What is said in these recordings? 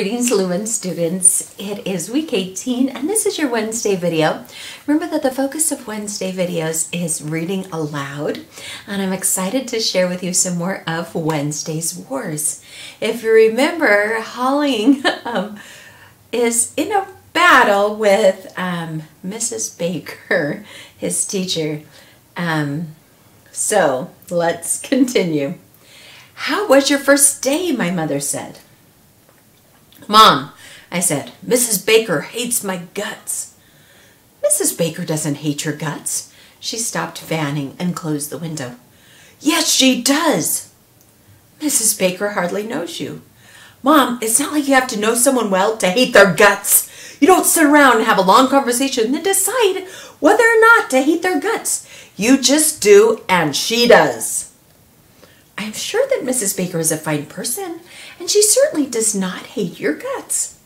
Greetings Lumen students, it is week 18 and this is your Wednesday video. Remember that the focus of Wednesday videos is reading aloud, and I'm excited to share with you some more of Wednesday's Wars. If you remember, Holling is in a battle with Mrs. Baker, his teacher. So let's continue. How was your first day? My mother said. Mom, I said, Mrs. Baker hates my guts. Mrs. Baker doesn't hate your guts. She stopped fanning and closed the window. Yes, she does. Mrs. Baker hardly knows you. Mom, it's not like you have to know someone well to hate their guts. You don't sit around and have a long conversation and then decide whether or not to hate their guts. You just do, and she does. I'm sure that Mrs. Baker is a fine person, and she certainly does not hate your guts.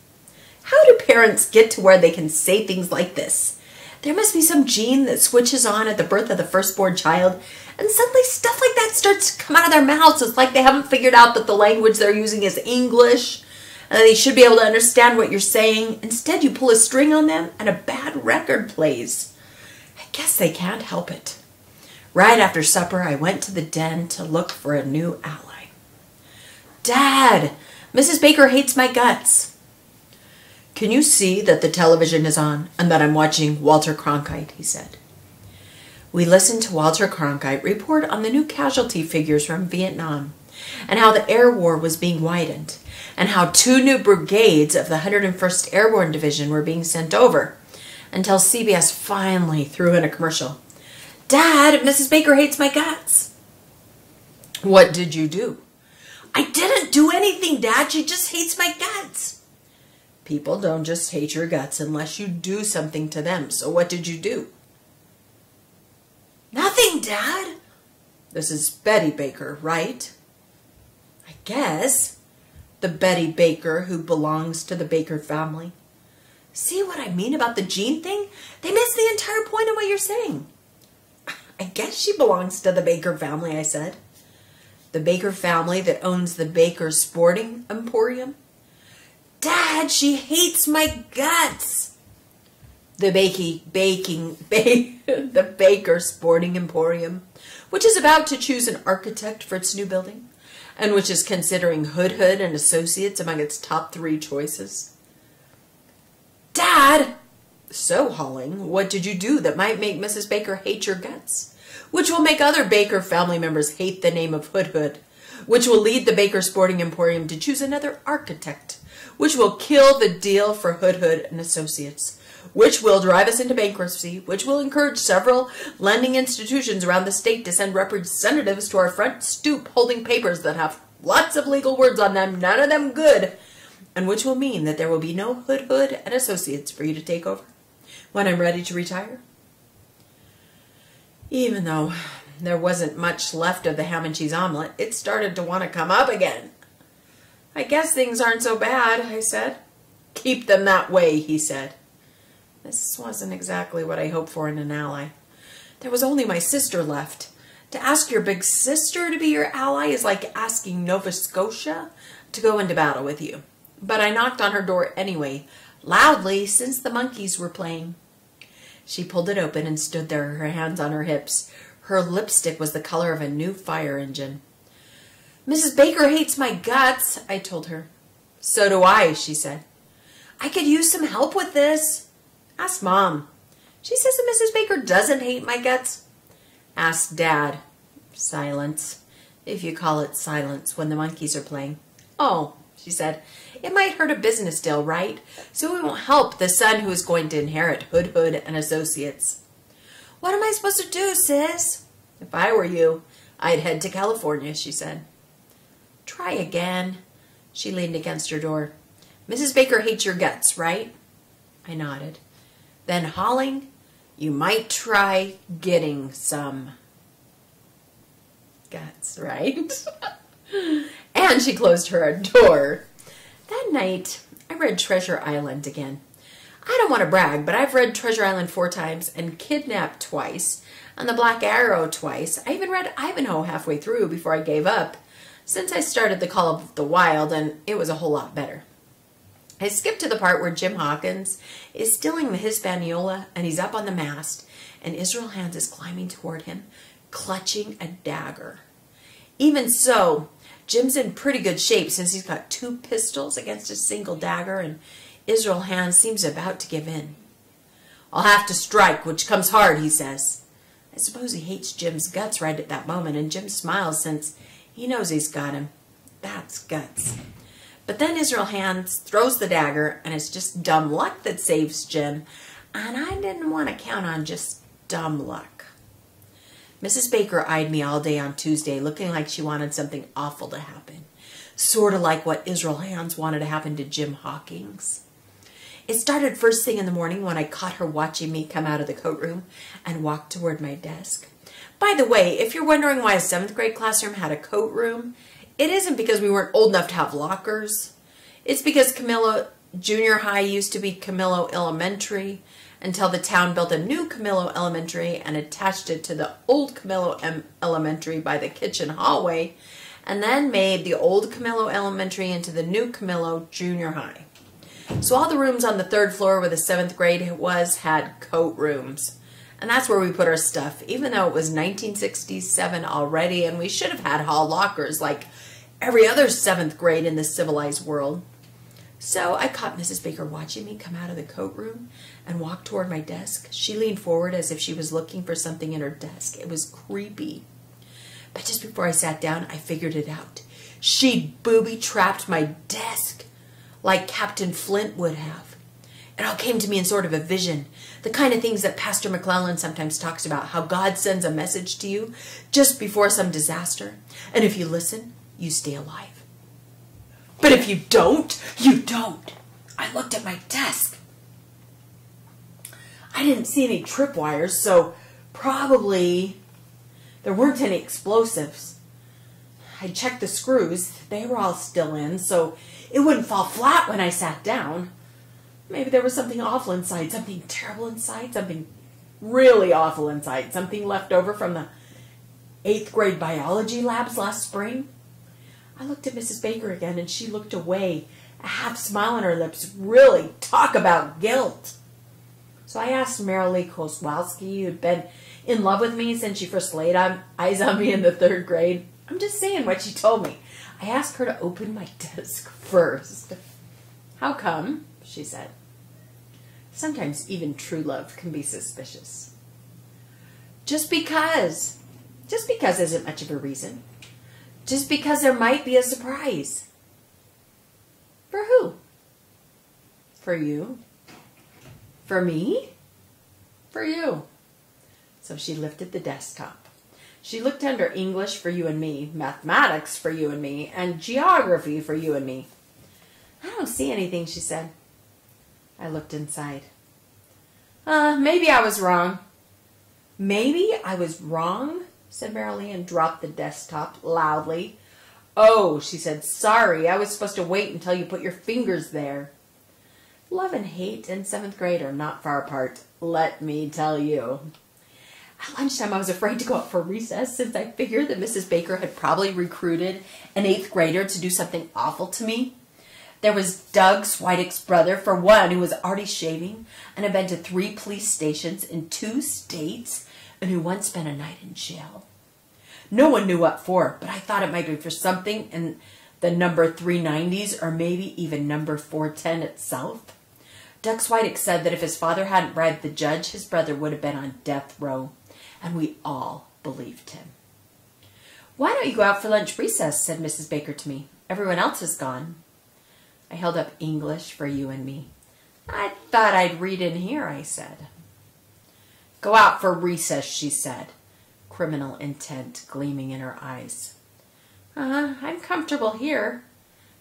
How do parents get to where they can say things like this? There must be some gene that switches on at the birth of the firstborn child, and suddenly stuff like that starts to come out of their mouths. It's like they haven't figured out that the language they're using is English, and that they should be able to understand what you're saying. Instead, you pull a string on them, and a bad record plays. I guess they can't help it. Right after supper, I went to the den to look for a new ally. Dad, Mrs. Baker hates my guts. Can you see that the television is on and that I'm watching Walter Cronkite, he said. We listened to Walter Cronkite report on the new casualty figures from Vietnam and how the air war was being widened and how 2 new brigades of the 101st Airborne Division were being sent over until CBS finally threw in a commercial. Dad, Mrs. Baker hates my guts. What did you do? I didn't do anything, Dad. She just hates my guts. People don't just hate your guts unless you do something to them. So what did you do? Nothing, Dad. This is Betty Baker, right? I guess. The Betty Baker who belongs to the Baker family. See what I mean about the gene thing? They miss the entire point of what you're saying. I guess she belongs to the Baker family, I said. The Baker family that owns the Baker Sporting Emporium? Dad, she hates my guts. The Baker Sporting Emporium, which is about to choose an architect for its new building, and which is considering Hood and Associates among its top 3 choices. Dad! So, Holling, what did you do that might make Mrs. Baker hate your guts? Which will make other Baker family members hate the name of Hood? Which will lead the Baker Sporting Emporium to choose another architect? Which will kill the deal for Hood and Associates? Which will drive us into bankruptcy? Which will encourage several lending institutions around the state to send representatives to our front stoop holding papers that have lots of legal words on them, none of them good, and which will mean that there will be no Hood and Associates for you to take over when I'm ready to retire? Even though there wasn't much left of the ham and cheese omelet, it started to want to come up again. I guess things aren't so bad, I said. Keep them that way, he said. This wasn't exactly what I hoped for in an ally. There was only my sister left. To ask your big sister to be your ally is like asking Nova Scotia to go into battle with you. But I knocked on her door anyway, loudly, since the monkeys were playing. She pulled it open and stood there, her hands on her hips. Her lipstick was the color of a new fire engine. Mrs. Baker hates my guts, I told her. So do I, she said. I could use some help with this. Ask Mom. She says that Mrs. Baker doesn't hate my guts. Ask Dad. Silence, if you call it silence when the monkeys are playing. Oh, she said, it might hurt a business deal, right? So it won't help the son who is going to inherit Hood and Associates. What am I supposed to do, sis? If I were you, I'd head to California, she said. Try again. She leaned against her door. Mrs. Baker hates your guts, right? I nodded. Then, Holling, you might try getting some guts, right? And she closed her door. That night, I read Treasure Island again. I don't want to brag, but I've read Treasure Island 4 times and Kidnapped twice and The Black Arrow twice. I even read Ivanhoe halfway through before I gave up, since I started The Call of the Wild, and it was a whole lot better. I skipped to the part where Jim Hawkins is stealing the Hispaniola and he's up on the mast and Israel Hands is climbing toward him, clutching a dagger. Even so, Jim's in pretty good shape since he's got 2 pistols against a single dagger and Israel Hands seems about to give in. I'll have to strike, which comes hard, he says. I suppose he hates Jim's guts right at that moment, and Jim smiles since he knows he's got him. That's guts. But then Israel Hands throws the dagger, and it's just dumb luck that saves Jim. And I didn't want to count on just dumb luck. Mrs. Baker eyed me all day on Tuesday, looking like she wanted something awful to happen. Sort of like what Israel Hands wanted to happen to Jim Hawkins. It started first thing in the morning when I caught her watching me come out of the coat room and walk toward my desk. By the way, if you're wondering why a 7th grade classroom had a coat room, it isn't because we weren't old enough to have lockers. It's because Camillo Junior High used to be Camillo Elementary until the town built a new Camillo Elementary and attached it to the old Camillo Elementary by the kitchen hallway, and then made the old Camillo Elementary into the new Camillo Junior High. So all the rooms on the 3rd floor where the 7th grade had coat rooms. And that's where we put our stuff, even though it was 1967 already and we should have had hall lockers like every other 7th grade in the civilized world. So I caught Mrs. Baker watching me come out of the coat room and walk toward my desk. She leaned forward as if she was looking for something in her desk. It was creepy. But just before I sat down, I figured it out. She'd booby-trapped my desk like Captain Flint would have. It all came to me in sort of a vision, the kind of things that Pastor McClellan sometimes talks about, how God sends a message to you just before some disaster, and if you listen, you stay alive. But if you don't, you don't. I looked at my desk. I didn't see any tripwires, so probably there weren't any explosives. I checked the screws. They were all still in, so it wouldn't fall flat when I sat down. Maybe there was something awful inside, something terrible inside, something really awful inside, something left over from the 8th grade biology labs last spring. I looked at Mrs. Baker again, and she looked away, a half smile on her lips. Really, talk about guilt. So I asked Marilee Koswalski, who'd been in love with me since she first laid eyes on me in the 3rd grade. I'm just saying what she told me. I asked her to open my desk first. How come? She said. Sometimes even true love can be suspicious. Just because. Just because isn't much of a reason. Just because there might be a surprise. For who? For you? For me? For you. So she lifted the desktop. She looked under English for you and me, mathematics for you and me, and geography for you and me. I don't see anything, she said. I looked inside. Maybe I was wrong. Maybe I was wrong, said Marilee and dropped the desktop loudly. Oh, she said, sorry, I was supposed to wait until you put your fingers there. Love and hate in 7th grade are not far apart, let me tell you. At lunchtime, I was afraid to go out for recess since I figured that Mrs. Baker had probably recruited an 8th grader to do something awful to me. There was Doug Swideck's brother, for one, who was already shaving and had been to 3 police stations in 2 states and who once spent a night in jail. No one knew what for, but I thought it might be for something in the number 390s or maybe even number 410 itself. Doug Swideck said that if his father hadn't bribed the judge, his brother would have been on death row. And we all believed him. Why don't you go out for lunch recess, said Mrs. Baker to me. Everyone else is gone. I held up English for you and me. I thought I'd read in here, I said. Go out for recess, she said, criminal intent gleaming in her eyes. I'm comfortable here.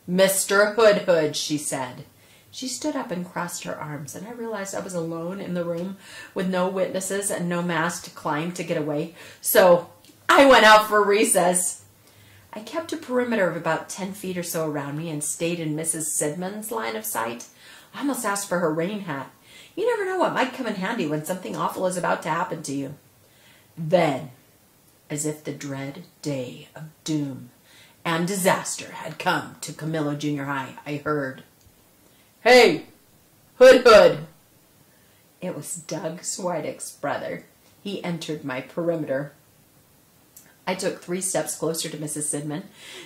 Mr. Hood, she said. She stood up and crossed her arms, and I realized I was alone in the room with no witnesses and no mast to climb to get away. So I went out for recess. I kept a perimeter of about 10 feet or so around me and stayed in Mrs. Sidman's line of sight. I almost asked for her rain hat. You never know what might come in handy when something awful is about to happen to you. Then, as if the dread day of doom and disaster had come to Camillo Junior High, I heard, Hey, Hood Hood! It was Doug Swidek's brother. He entered my perimeter. I took 3 steps closer to Mrs. Sidman.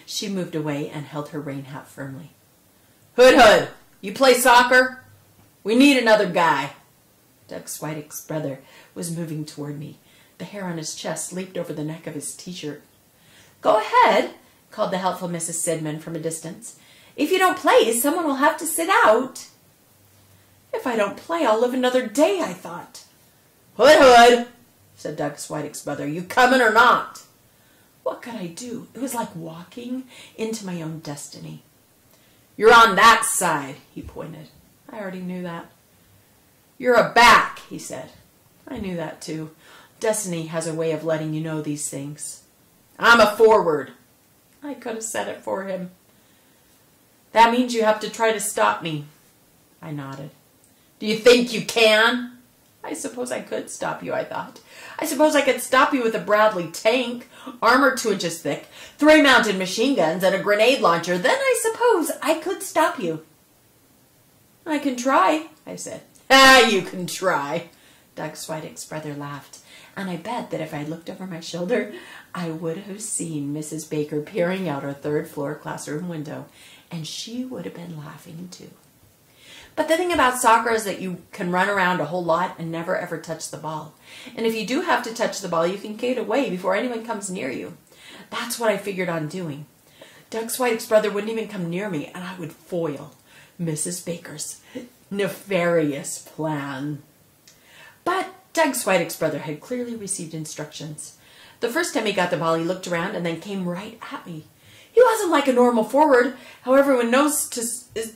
She moved away and held her rain hat firmly. Hood Hood, you play soccer? We need another guy. Doug Swidek's brother was moving toward me. The hair on his chest leaped over the neck of his t-shirt. Go ahead, called the helpful Mrs. Sidman from a distance. If you don't play, someone will have to sit out. If I don't play, I'll live another day, I thought. Hood Hood, said Doug Swidek's brother, you coming or not? What could I do? It was like walking into my own destiny. You're on that side, he pointed. I already knew that. You're a back, he said. I knew that too. Destiny has a way of letting you know these things. I'm a forward. I could have said it for him. That means you have to try to stop me. I nodded. Do you think you can? I suppose I could stop you, I thought. I suppose I could stop you with a Bradley tank, armor 2 inches thick, 3 mounted machine guns, and a grenade launcher. Then I suppose I could stop you. I can try, I said. Ah, you can try. Doug Swidek's brother laughed, and I bet that if I looked over my shoulder, I would have seen Mrs. Baker peering out our 3rd floor classroom window, and she would have been laughing too. But the thing about soccer is that you can run around a whole lot and never ever touch the ball. And if you do have to touch the ball, you can get away before anyone comes near you. That's what I figured on doing. Doug Swidek's brother wouldn't even come near me, and I would foil Mrs. Baker's nefarious plan. But Doug Swidek's brother had clearly received instructions. The first time he got the ball, he looked around and then came right at me. He wasn't like a normal forward, how everyone knows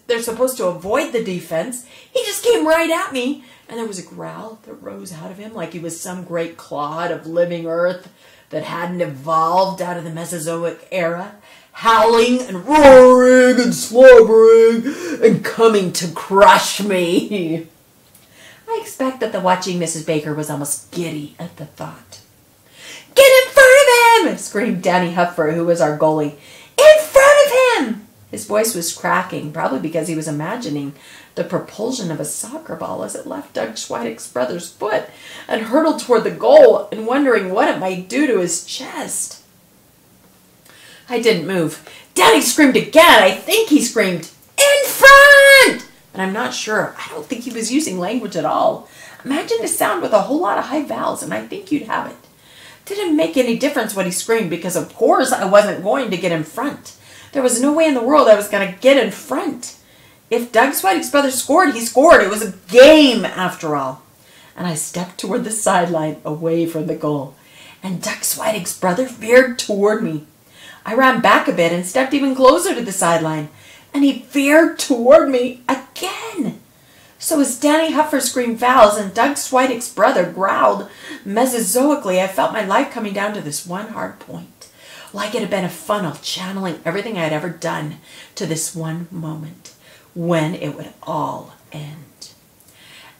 they're supposed to avoid the defense. He just came right at me, and there was a growl that rose out of him like he was some great clod of living earth that hadn't evolved out of the Mesozoic era, howling and roaring and slobbering and coming to crush me. I expect that the watching Mrs. Baker was almost giddy at the thought. Get in front of him! Screamed Danny Hupfer, who was our goalie. In front of him! His voice was cracking, probably because he was imagining the propulsion of a soccer ball as it left Doug Swidek's brother's foot and hurtled toward the goal and wondering what it might do to his chest. I didn't move. Danny screamed again. I think he screamed, in front! But I'm not sure. I don't think he was using language at all. Imagine a sound with a whole lot of high vowels, and I think you'd have it. Didn't make any difference what he screamed because, of course, I wasn't going to get in front. There was no way in the world I was going to get in front. If Doug Swidek's brother scored, he scored. It was a game, after all. And I stepped toward the sideline, away from the goal. And Doug Swidek's brother veered toward me. I ran back a bit and stepped even closer to the sideline. And he veered toward me again. So as Danny Hupfer screamed fouls and Doug Swidek's brother growled Mesozoically, I felt my life coming down to this one hard point, like it had been a funnel channeling everything I had ever done to this one moment, when it would all end.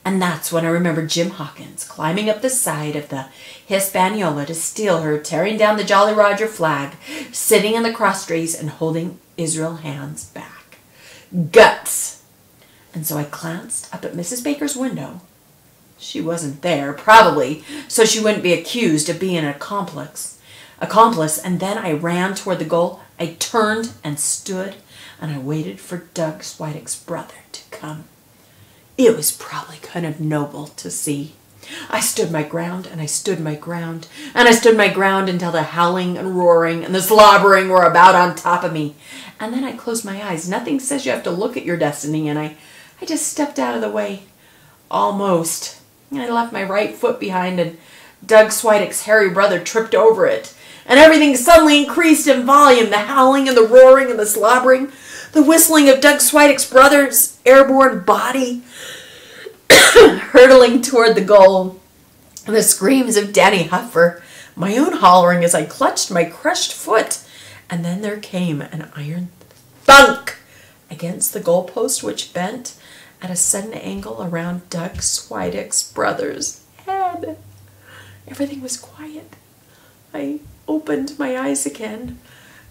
And that's when I remembered Jim Hawkins climbing up the side of the Hispaniola to steal her, tearing down the Jolly Roger flag, sitting in the cross trees and holding Israel hands back. Guts! And so I glanced up at Mrs. Baker's window. She wasn't there, probably, so she wouldn't be accused of being an accomplice. And then I ran toward the goal. I turned and stood, and I waited for Doug Swidek's brother to come. It was probably kind of noble to see. I stood my ground, and I stood my ground, and I stood my ground until the howling and roaring and the slobbering were about on top of me. And then I closed my eyes. Nothing says you have to look at your destiny, and I just stepped out of the way. Almost. I left my right foot behind, and Doug Swidek's hairy brother tripped over it. And everything suddenly increased in volume. The howling and the roaring and the slobbering. The whistling of Doug Swidek's brother's airborne body hurtling toward the goal. And the screams of Danny Hupfer. My own hollering as I clutched my crushed foot. And then there came an iron thunk against the goalpost, which bent at a sudden angle around Doug Swidek's brother's head. Everything was quiet. I opened my eyes again.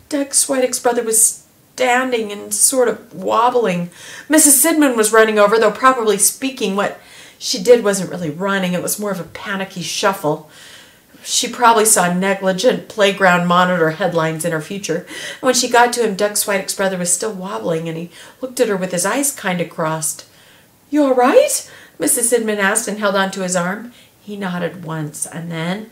Doug Swidek's brother was standing and sort of wobbling. Mrs. Sidman was running over, though probably speaking. What she did wasn't really running. It was more of a panicky shuffle. She probably saw negligent playground monitor headlines in her future. And when she got to him, Doug Switek's brother was still wobbling, and he looked at her with his eyes kind of crossed. "You all right?" Mrs. Sidman asked and held onto his arm. He nodded once, and then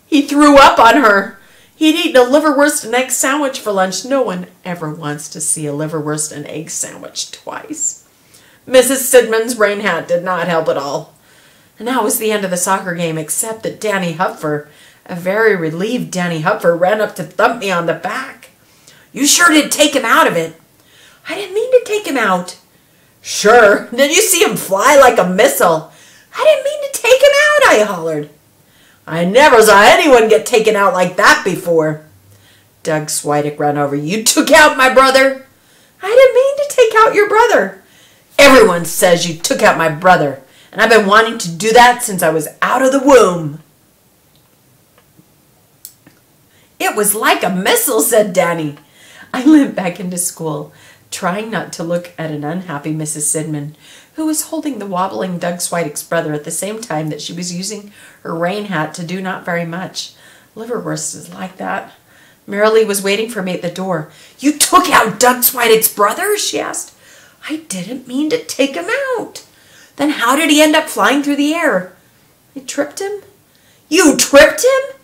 he threw up on her. He'd eaten a liverwurst and egg sandwich for lunch. No one ever wants to see a liverwurst and egg sandwich twice. Mrs. Sidman's rain hat did not help at all. And that was the end of the soccer game, except that Danny Hupfer, a very relieved Danny Hupfer, ran up to thump me on the back. "You sure did take him out of it." "I didn't mean to take him out." "Sure. Did you see him fly like a missile?" "I didn't mean to take him out," I hollered. "I never saw anyone get taken out like that before." Doug Switek ran over. "You took out my brother." "I didn't mean to take out your brother." "Everyone says you took out my brother, and I've been wanting to do that since I was out of the womb." "It was like a missile," said Danny. I limped back into school, trying not to look at an unhappy Mrs. Sidman, who was holding the wobbling Doug Switek's brother at the same time that she was using her rain hat to do not very much. Liverwurst is like that. Marilee was waiting for me at the door. "You took out Doug Switek's brother?" she asked. "I didn't mean to take him out." "Then how did he end up flying through the air?" "I tripped him." "You tripped him?"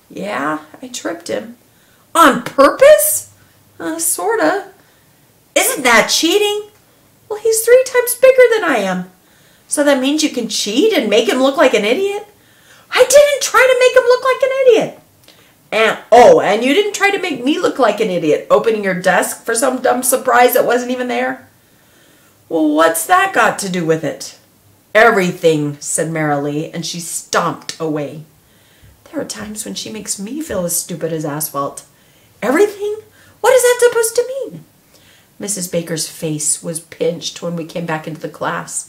"Yeah, I tripped him." "On purpose?" Sorta. "Isn't that cheating?" "Well, he's 3 times bigger than I am." "So that means you can cheat and make him look like an idiot?" "I didn't try to make him look like an idiot." And you didn't try to make me look like an idiot, opening your desk for some dumb surprise that wasn't even there?" "Well, what's that got to do with it?" "Everything," said Marilee, and she stomped away. There are times when she makes me feel as stupid as asphalt. "Everything? What is that supposed to mean?" Mrs. Baker's face was pinched when we came back into the class.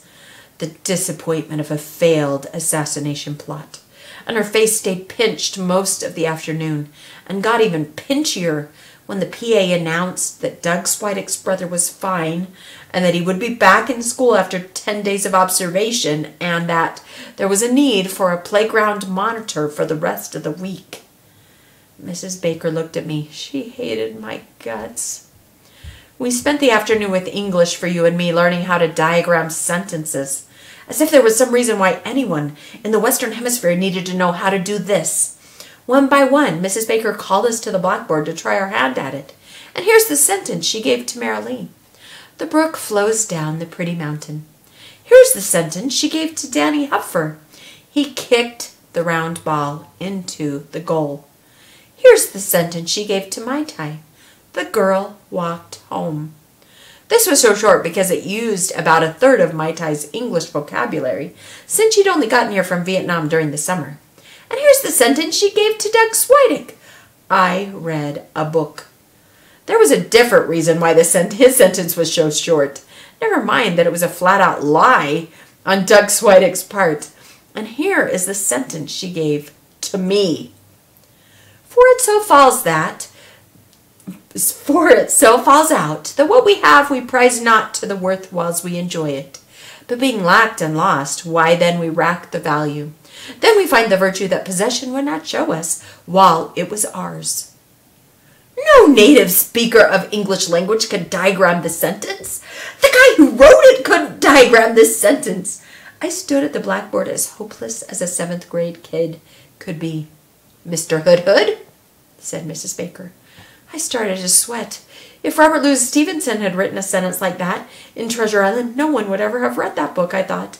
The disappointment of a failed assassination plot. And her face stayed pinched most of the afternoon, and got even pinchier when the PA announced that Doug Switek's brother was fine, and that he would be back in school after 10 days of observation, and that there was a need for a playground monitor for the rest of the week. Mrs. Baker looked at me. She hated my guts. "We spent the afternoon with English for you and me, learning how to diagram sentences, as if there was some reason why anyone in the Western Hemisphere needed to know how to do this. One by one, Mrs. Baker called us to the blackboard to try our hand at it. And here's the sentence she gave to Marilee. 'The brook flows down the pretty mountain.' Here's the sentence she gave to Danny Hupfer. 'He kicked the round ball into the goal.' Here's the sentence she gave to Mai Tai. 'The girl walked home.' This was so short because it used about a third of Mai Tai's English vocabulary, since she'd only gotten here from Vietnam during the summer. And here's the sentence she gave to Doug Switek. 'I read a book.' There was a different reason why his sentence was so short. Never mind that it was a flat-out lie on Doug Switek's part. And here is the sentence she gave to me. For it so falls out that what we have we prize not to the worth whiles we enjoy it. But being lacked and lost, why then we rack the value. Then we find the virtue that possession would not show us, while it was ours." No native speaker of English language could diagram the sentence. The guy who wrote it couldn't diagram this sentence. I stood at the blackboard as hopeless as a 7th grade kid could be. "Mr. Hood," said Mrs. Baker. I started to sweat. If Robert Louis Stevenson had written a sentence like that in Treasure Island, no one would ever have read that book, I thought.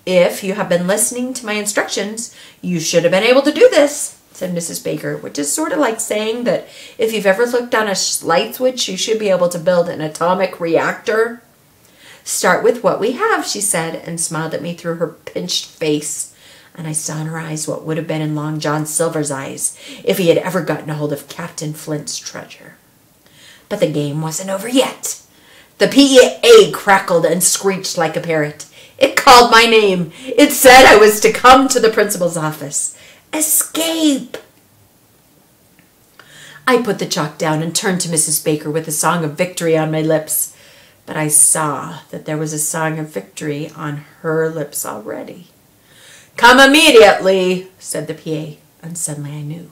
"If you have been listening to my instructions, you should have been able to do this," said Mrs. Baker, which is sort of like saying that if you've ever looked on a light switch, you should be able to build an atomic reactor. "Start with what we have," she said, and smiled at me through her pinched face. And I saw in her eyes what would have been in Long John Silver's eyes if he had ever gotten a hold of Captain Flint's treasure. But the game wasn't over yet. The PEA crackled and screeched like a parrot. It called my name. It said I was to come to the principal's office. Escape! I put the chalk down and turned to Mrs. Baker with a song of victory on my lips. But I saw that there was a song of victory on her lips already. "Come immediately," said the PA, and suddenly I knew.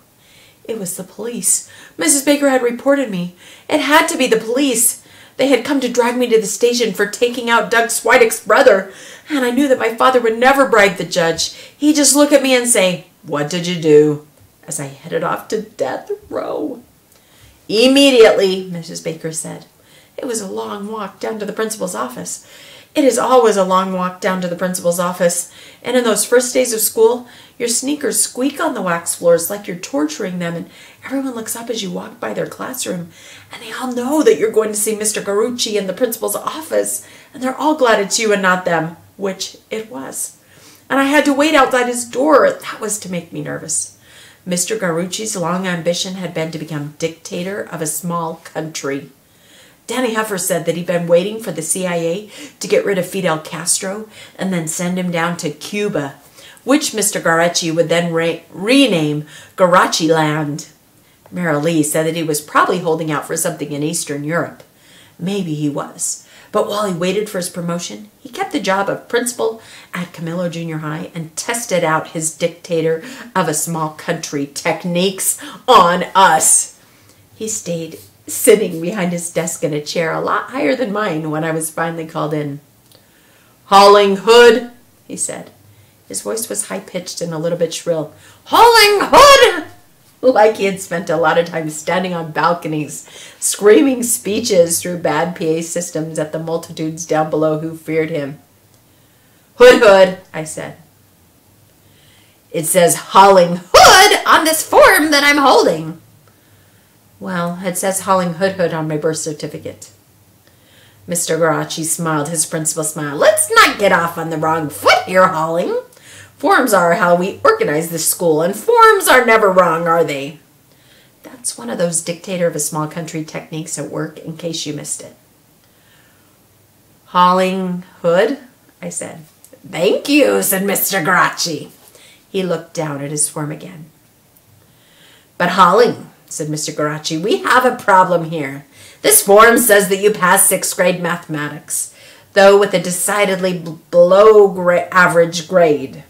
It was the police. Mrs. Baker had reported me. It had to be the police. They had come to drag me to the station for taking out Doug Swideck's brother, and I knew that my father would never bribe the judge. He'd just look at me and say, "What did you do?" as I headed off to death row. "Immediately," Mrs. Baker said. It was a long walk down to the principal's office. It is always a long walk down to the principal's office, and in those first days of school, your sneakers squeak on the wax floors like you're torturing them, and everyone looks up as you walk by their classroom, and they all know that you're going to see Mr. Garucci in the principal's office, and they're all glad it's you and not them, which it was. And I had to wait outside his door. That was to make me nervous. Mr. Garucci's long ambition had been to become dictator of a small country. Danny Heffer said that he'd been waiting for the CIA to get rid of Fidel Castro and then send him down to Cuba, which Mr. Garucci would then rename Garachi Land. Mara Lee said that he was probably holding out for something in Eastern Europe. Maybe he was. But while he waited for his promotion, he kept the job of principal at Camillo Junior High and tested out his dictator of a small country techniques on us. He stayed sitting behind his desk in a chair a lot higher than mine when I was finally called in. "Hauling Hood," he said. His voice was high-pitched and a little bit shrill. "Hauling Hood!" Like he had spent a lot of time standing on balconies, screaming speeches through bad PA systems at the multitudes down below who feared him. "Hood, Hood," I said. "It says Hauling Hood on this form that I'm holding." "Well, it says Hauling Hood Hood on my birth certificate." Mr. Garucci smiled his principal smile. "Let's not get off on the wrong foot here, Hauling. Forms are how we organize this school, and forms are never wrong, are they?" That's one of those dictator of a small country techniques at work, in case you missed it. "Hauling Hood," I said. "Thank you," said Mr. Garucci. He looked down at his form again. "But Hauling," said Mr. Garucci, "we have a problem here. This form says that you passed 6th grade mathematics, though with a decidedly below average grade."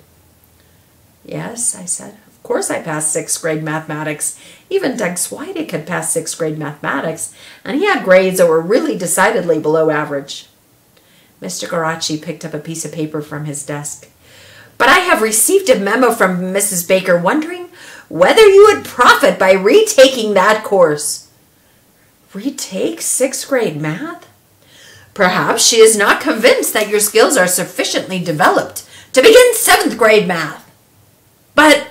"Yes," I said. "Of course I passed 6th grade mathematics. Even Doug Swideck had passed 6th grade mathematics, and he had grades that were really decidedly below average." Mr. Garucci picked up a piece of paper from his desk. "But I have received a memo from Mrs. Baker wondering whether you would profit by retaking that course." "Retake 6th grade math?" "Perhaps she is not convinced that your skills are sufficiently developed to begin 7th grade math." "But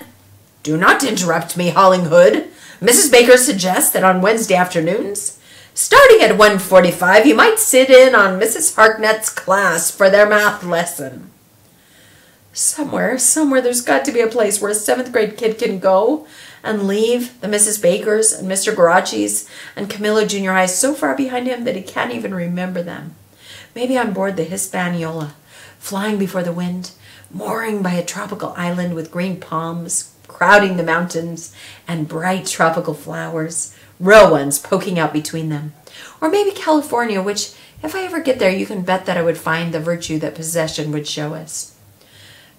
do not interrupt me, Hauling Hood. Mrs. Baker suggests that on Wednesday afternoons, starting at 1:45, you might sit in on Mrs. Harknett's class for their math lesson." Somewhere there's got to be a place where a 7th grade kid can go and leave the Mrs. Bakers and Mr. Garucci's and Camillo Junior High so far behind him that he can't even remember them. Maybe on board the Hispaniola, flying before the wind, mooring by a tropical island with green palms crowding the mountains and bright tropical flowers, real ones poking out between them. Or maybe California, which, if I ever get there, you can bet that I would find the virtue that possession would show us.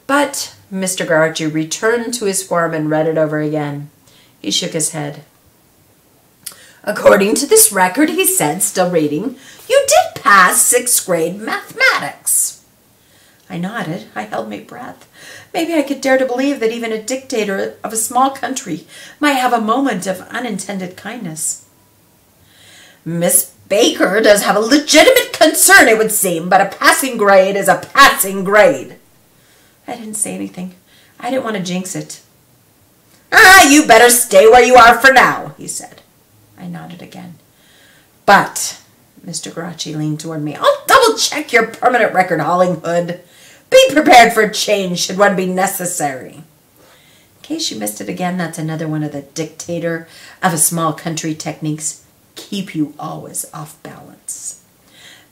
But Mr. Garucci returned to his form and read it over again. He shook his head. "According to this record," he said, still reading, "you did pass 6th grade mathematics." I nodded. I held my breath. Maybe I could dare to believe that even a dictator of a small country might have a moment of unintended kindness. "Miss Baker does have a legitimate concern, it would seem, but a passing grade is a passing grade." I didn't say anything. I didn't want to jinx it. "You better stay where you are for now," he said. I nodded again. "But," Mr. Garucci leaned toward me, "I'll double-check your permanent record, Hauling Hood. Be prepared for a change should one be necessary." In case you missed it again, that's another one of the dictator of a small country techniques. Keep you always off balance.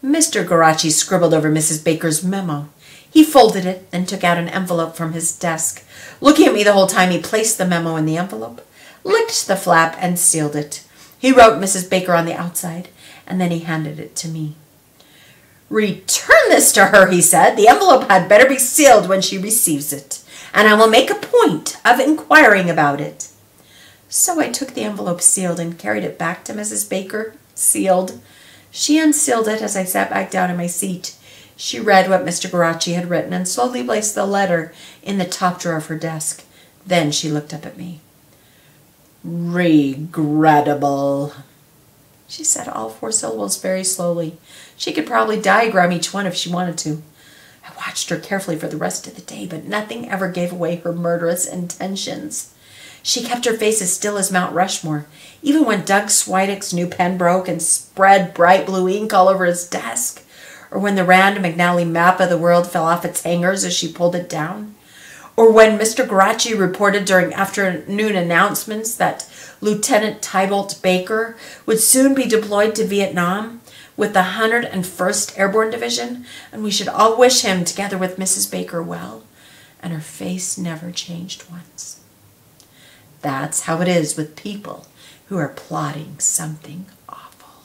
Mr. Garucci scribbled over Mrs. Baker's memo. He folded it, then took out an envelope from his desk. Looking at me the whole time, he placed the memo in the envelope, licked the flap, and sealed it. He wrote Mrs. Baker on the outside, and then he handed it to me. "Return this to her," he said. "The envelope had better be sealed when she receives it, and I will make a point of inquiring about it." So I took the envelope sealed and carried it back to Mrs. Baker, sealed. She unsealed it as I sat back down in my seat. She read what Mr. Garachi had written and slowly placed the letter in the top drawer of her desk. Then she looked up at me. "Regrettable," she said all 4 syllables very slowly. She could probably diagram each one if she wanted to. I watched her carefully for the rest of the day, but nothing ever gave away her murderous intentions. She kept her face as still as Mount Rushmore, even when Doug Swideck's new pen broke and spread bright blue ink all over his desk, or when the Rand McNally map of the world fell off its hangers as she pulled it down, or when Mr. Garachi reported during afternoon announcements that Lieutenant Tybolt Baker would soon be deployed to Vietnam with the 101st Airborne Division, and we should all wish him, together with Mrs. Baker, well, and her face never changed once. That's how it is with people who are plotting something awful.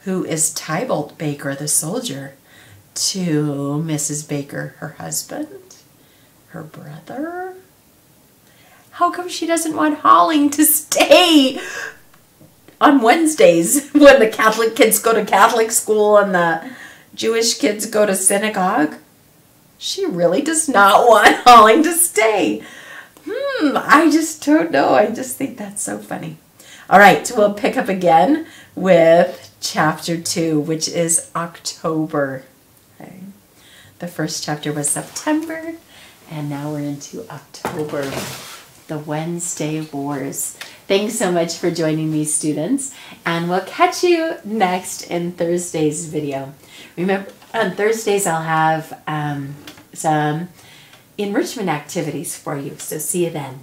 Who is Tybolt Baker, the soldier, to Mrs. Baker, her husband, her brother? How come she doesn't want Holling to stay on Wednesdays when the Catholic kids go to Catholic school and the Jewish kids go to synagogue? She really does not want Holling to stay. I just don't know. I just think that's so funny. All right, we'll pick up again with chapter 2, which is October. Okay. The first chapter was September, and now we're into October, the Wednesday Wars. Thanks so much for joining me, students, and we'll catch you next in Thursday's video. Remember, on Thursdays I'll have some enrichment activities for you, so see you then.